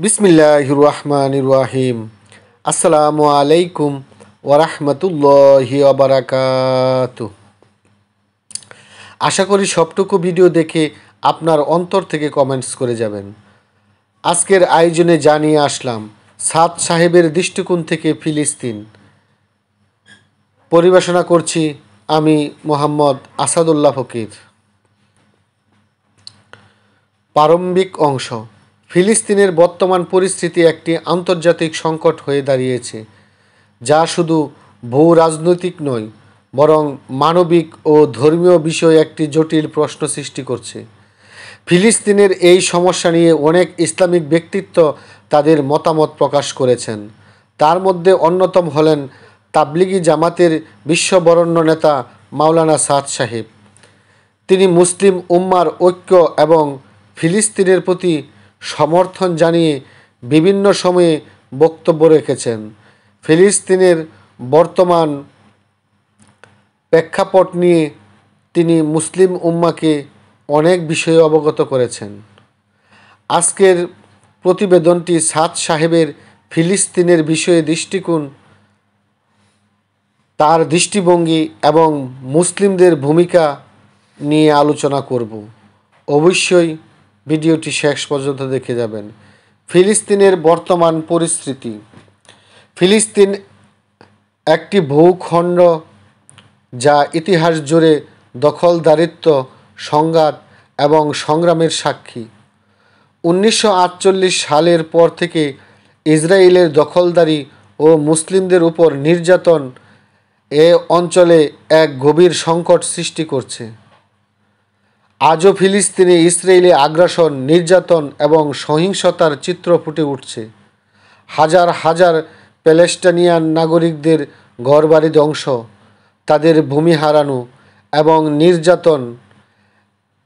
বিসমিল্লাহির রহমানির রহিম। আসসালামু আলাইকুম ওরহমতুল্লাহি ওয়াবারাকাতুহু। আশা করি সবটুকু ভিডিও দেখে আপনার অন্তর থেকে কমেন্টস করে যাবেন। আজকের আয়োজনে জানিয়ে আসলাম সাদ সাহেবের দৃষ্টিকোণ থেকে ফিলিস্তিন। পরিবেশনা করছি আমি মোহাম্মদ আসাদুল্লাহ ফকির। প্রারম্ভিক অংশ। ফিলিস্তিনের বর্তমান পরিস্থিতি একটি আন্তর্জাতিক সংকট হয়ে দাঁড়িয়েছে, যা শুধু ভূ রাজনৈতিক নয়, বরং মানবিক ও ধর্মীয় বিষয়ে একটি জটিল প্রশ্ন সৃষ্টি করছে। ফিলিস্তিনের এই সমস্যা নিয়ে অনেক ইসলামিক ব্যক্তিত্ব তাদের মতামত প্রকাশ করেছেন। তার মধ্যে অন্যতম হলেন তাবলিগি জামাতের বিশ্ববরেণ্য নেতা মাওলানা সাদ সাহেব। তিনি মুসলিম উম্মার ঐক্য এবং ফিলিস্তিনের প্রতি সমর্থন জানিয়ে বিভিন্ন সময়ে বক্তব্য রেখেছেন। ফিলিস্তিনের বর্তমান প্রেক্ষাপট নিয়ে তিনি মুসলিম উম্মাকে অনেক বিষয়ে অবগত করেছেন। আজকের প্রতিবেদনটি সাদ সাহেবের ফিলিস্তিনের বিষয়ে দৃষ্টিকোণ, তার দৃষ্টিভঙ্গি এবং মুসলিমদের ভূমিকা নিয়ে আলোচনা করব। অবশ্যই ভিডিওটি শেষ পর্যন্ত দেখে যাবেন। ফিলিস্তিনের বর্তমান পরিস্থিতি। ফিলিস্তিন একটি ভূখণ্ড যা ইতিহাস জুড়ে দখলদারিত্ব, সংঘাত এবং সংগ্রামের সাক্ষী। 1948 সালের পর থেকে ইসরায়েলের দখলদারি ও মুসলিমদের উপর নির্যাতন এ অঞ্চলে এক গভীর সংকট সৃষ্টি করছে। আজও ফিলিস্তিনে ইসরায়েলি আগ্রাসন, নির্যাতন এবং সহিংসতার চিত্র ফুটে উঠছে। হাজার হাজার প্যালেস্টাইনিয়ান নাগরিকদের ঘরবাড়ি ধ্বংস, তাদের ভূমি হারানো এবং নির্যাতন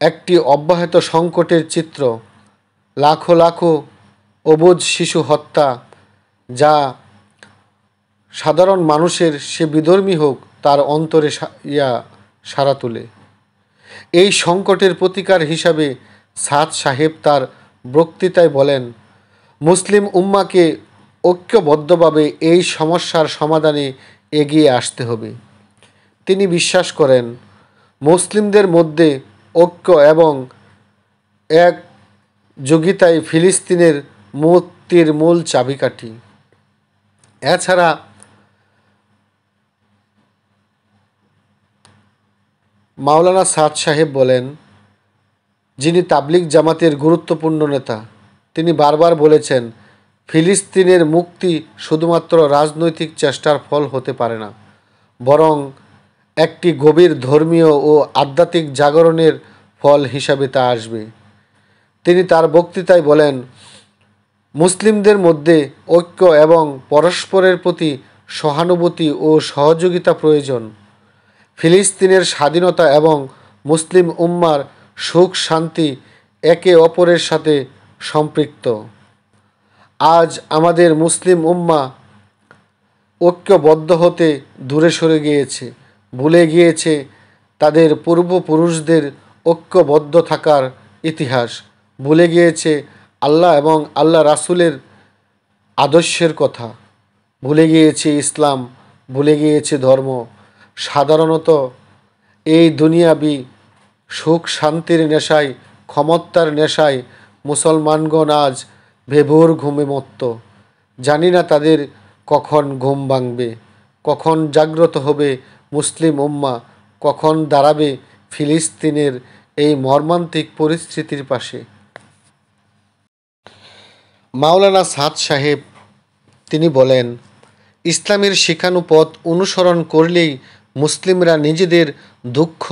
একটি অব্যাহত সংকটের চিত্র। লাখো লাখো অবুঝ শিশু হত্যা, যা সাধারণ মানুষের, সে বিধর্মী হোক, তার অন্তরে সাড়া তোলে। এই সংকটের প্রতিকার হিসাবে সাদ সাহেব তার বক্তৃতায় বলেন, মুসলিম উম্মাকে ঐক্যবদ্ধভাবে এই সমস্যার সমাধানে এগিয়ে আসতে হবে। তিনি বিশ্বাস করেন, মুসলিমদের মধ্যে ঐক্য এবং একযোগিতাই ফিলিস্তিনের মুক্তির মূল চাবিকাঠি। এছাড়া মাওলানা সাদ সাহেব বলেন, যিনি তাবলিগ জামাতের গুরুত্বপূর্ণ নেতা, তিনি বারবার বলেছেন, ফিলিস্তিনের মুক্তি শুধুমাত্র রাজনৈতিক চেষ্টার ফল হতে পারে না, বরং একটি গভীর ধর্মীয় ও আধ্যাত্মিক জাগরণের ফল হিসাবে তা আসবে। তিনি তার বক্তৃতায় বলেন, মুসলিমদের মধ্যে ঐক্য এবং পরস্পরের প্রতি সহানুভূতি ও সহযোগিতা প্রয়োজন। ফিলিস্তিনের স্বাধীনতা এবং মুসলিম উম্মার সুখ শান্তি একে অপরের সাথে সম্পৃক্ত। আজ আমাদের মুসলিম উম্মা ঐক্যবদ্ধ হতে দূরে সরে গিয়েছে, ভুলে গিয়েছে তাদের পূর্বপুরুষদের ঐক্যবদ্ধ থাকার ইতিহাস, ভুলে গিয়েছে আল্লাহ এবং আল্লাহ রাসূলের আদর্শের কথা, ভুলে গিয়েছে ইসলাম, ভুলে গিয়েছে ধর্ম। সাধারণত এই দুনিয়াবি সুখ শান্তির নেশায়, ক্ষমতার নেশায় মুসলমানগণ আজ ভেভুর ঘুমে মত্ত। জানি না তাদের কখন ঘুম ভাঙবে, কখন জাগ্রত হবে মুসলিম উম্মা, কখন দাঁড়াবে ফিলিস্তিনের এই মর্মান্তিক পরিস্থিতির পাশে। মাওলানা সাদ সাহেব তিনি বলেন, ইসলামের শেখানো পথ অনুসরণ করলেই মুসলিমরা নিজেদের দুঃখ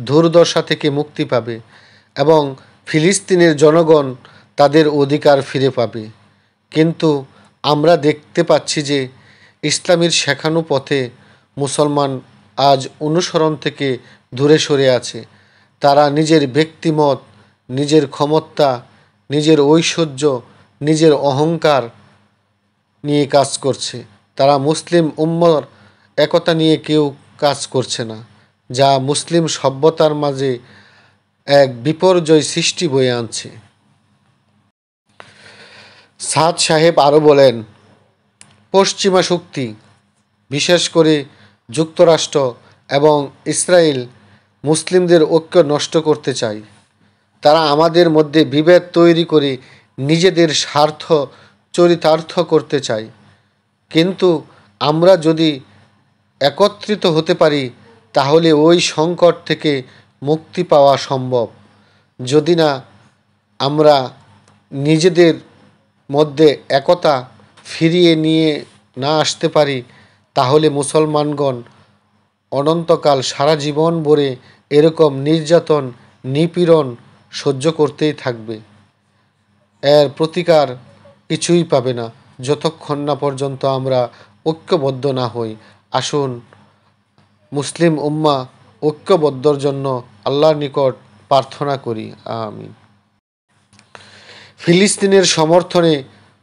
দুর্দশা থেকে মুক্তি পাবে এবং ফিলিস্তিনের জনগণ তাদের অধিকার ফিরে পাবে। কিন্তু আমরা দেখতে পাচ্ছি যে ইসলামের শেখানো পথে মুসলমান আজ অনুসরণ থেকে দূরে সরে আছে। তারা নিজের ব্যক্তিমত, নিজের ক্ষমতা, নিজের ঐশ্বর্য, নিজের অহংকার নিয়ে কাজ করছে। তারা মুসলিম উম্মার একতা নিয়ে কেউ কাজ করছে না, যা মুসলিম সভ্যতার মাঝে এক বিপর্যয় সৃষ্টি বয়ে আনছে। সাদ সাহেব আরও বলেন, পশ্চিমা শক্তি, বিশেষ করে যুক্তরাষ্ট্র এবং ইসরায়েল মুসলিমদের ঐক্য নষ্ট করতে চায়। তারা আমাদের মধ্যে বিভেদ তৈরি করে নিজেদের স্বার্থ চরিতার্থ করতে চায়। কিন্তু আমরা যদি একত্রিত হতে পারি তাহলে ওই সংকট থেকে মুক্তি পাওয়া সম্ভব। যদি না আমরা নিজেদের মধ্যে একতা ফিরিয়ে নিয়ে না আসতে পারি তাহলে মুসলমানগণ অনন্তকাল সারা জীবন ভরে এরকম নির্যাতন নিপীড়ন সহ্য করতেই থাকবে। এর প্রতিকার কিছুই পাবে না যতক্ষণ না পর্যন্ত আমরা ঐক্যবদ্ধ না হই। আসুন মুসলিম উম্মাহ ঐক্যবদ্ধর জন্য আল্লাহর নিকট প্রার্থনা করি। আমিন। ফিলিস্তিনের সমর্থনে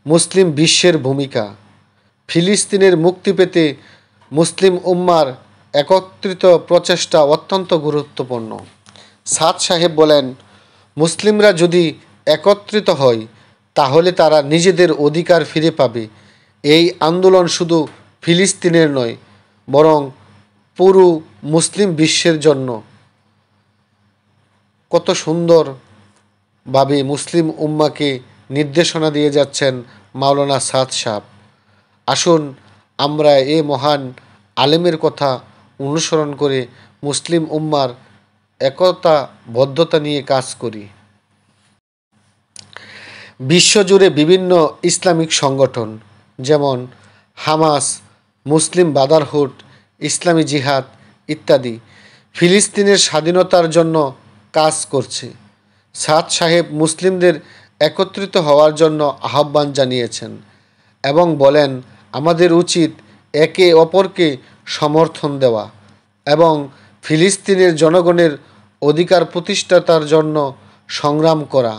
মুসলিম বিশ্বের ভূমিকা। ফিলিস্তিনের মুক্তি পেতে মুসলিম উম্মার একত্রিত প্রচেষ্টা অত্যন্ত গুরুত্বপূর্ণ। সাদ সাহেব বলেন, মুসলিমরা যদি একত্রিত হয় তাহলে তারা নিজেদের অধিকার ফিরে পাবে। এই আন্দোলন শুধু ফিলিস্তিনের নয়, বরং পুরো মুসলিম বিশ্বের জন্য। কত সুন্দরভাবে মুসলিম উম্মাকে নির্দেশনা দিয়ে যাচ্ছেন মাওলানা সাদ সাহেব। আসুন আমরা এই মহান আলেমের কথা অনুসরণ করে মুসলিম উম্মার একতাবদ্ধতা নিয়ে কাজ করি। বিশ্বজুড়ে বিভিন্ন ইসলামিক সংগঠন যেমন হামাস, মুসলিম ব্রাদারহুড, ইসলামী জিহাদ ইত্যাদি ফিলিস্তিনের স্বাধীনতার জন্য কাজ করছে। সাদ সাহেব মুসলিমদের একত্রিত হওয়ার জন্য আহ্বান জানিয়েছেন এবং বলেন, আমাদের উচিত একে অপরকে সমর্থন দেওয়া এবং ফিলিস্তিনের জনগণের অধিকার প্রতিষ্ঠার জন্য সংগ্রাম করা।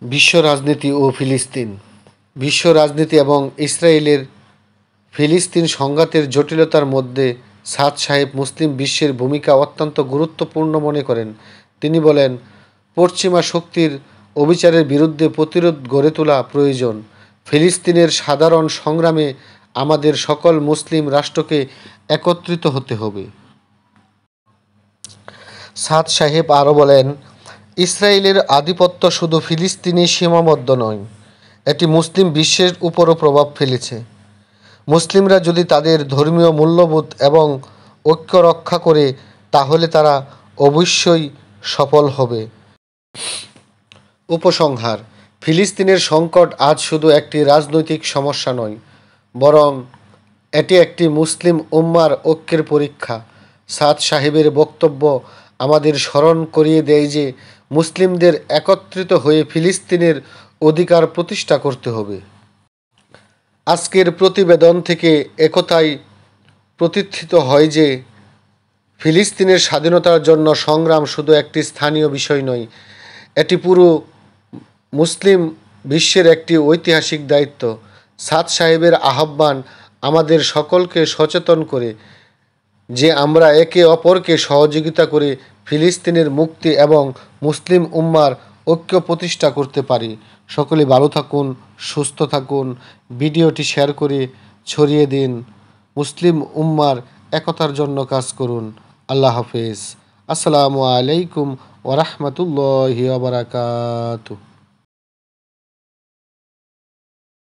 বিশ্ব রাজনীতি ও ফিলিস্তিন। বিশ্ব রাজনীতি এবং ইসরায়েলের ফিলিস্তিন সংঘাতের জটিলতার মধ্যে সাদ সাহেব মুসলিম বিশ্বের ভূমিকা অত্যন্ত গুরুত্বপূর্ণ মনে করেন। তিনি বলেন, পশ্চিমা শক্তির অবিচারের বিরুদ্ধে প্রতিরোধ গড়ে তোলা প্রয়োজন। ফিলিস্তিনের সাধারণ সংগ্রামে আমাদের সকল মুসলিম রাষ্ট্রকে একত্রিত হতে হবে। সাদ সাহেব আরও বলেন, ইসরায়েলের আধিপত্য শুধু ফিলিস্তিনে সীমাবদ্ধ নয়, এটি মুসলিম বিশ্বের উপরও প্রভাব ফেলেছে। মুসলিমরা যদি তাদের ধর্মীয় মূল্যবোধ এবং ঐক্য রক্ষা করে তাহলে তারা অবশ্যই সফল হবে। উপসংহার: ফিলিস্তিনের সংকট আজ শুধু একটি রাজনৈতিক সমস্যা নয়, বরং এটি একটি মুসলিম উম্মার ঐক্যের পরীক্ষা। সাদ সাহেবের বক্তব্য আমাদের স্মরণ করিয়ে দেয় যে মুসলিমদের একত্রিত হয়ে ফিলিস্তিনের অধিকার প্রতিষ্ঠা করতে হবে। আজকের প্রতিবেদন থেকে একথাই প্রতীয়িত হয় যে ফিলিস্তিনের স্বাধীনতার জন্য সংগ্রাম শুধু একটি স্থানীয় বিষয় নয়, এটি পুরো মুসলিম বিশ্বের একটি ঐতিহাসিক দায়িত্ব। সাদ সাহেবের আহ্বান আমাদের সকলকে সচেতন করে যে আমরা একে অপরকে সহযোগিতা করে ফিলিস্তিনের মুক্তি এবং মুসলিম উম্মার ঐক্য প্রতিষ্ঠা করতে পারি। সকলে ভালো থাকুন, সুস্থ থাকুন। ভিডিওটি শেয়ার করে ছড়িয়ে দিন। মুসলিম উম্মার একতার জন্য কাজ করুন। আল্লাহ হাফেজ। আসসালামু আলাইকুম ওয়া রাহমাতুল্লাহি ওয়া বারাকাতুহু।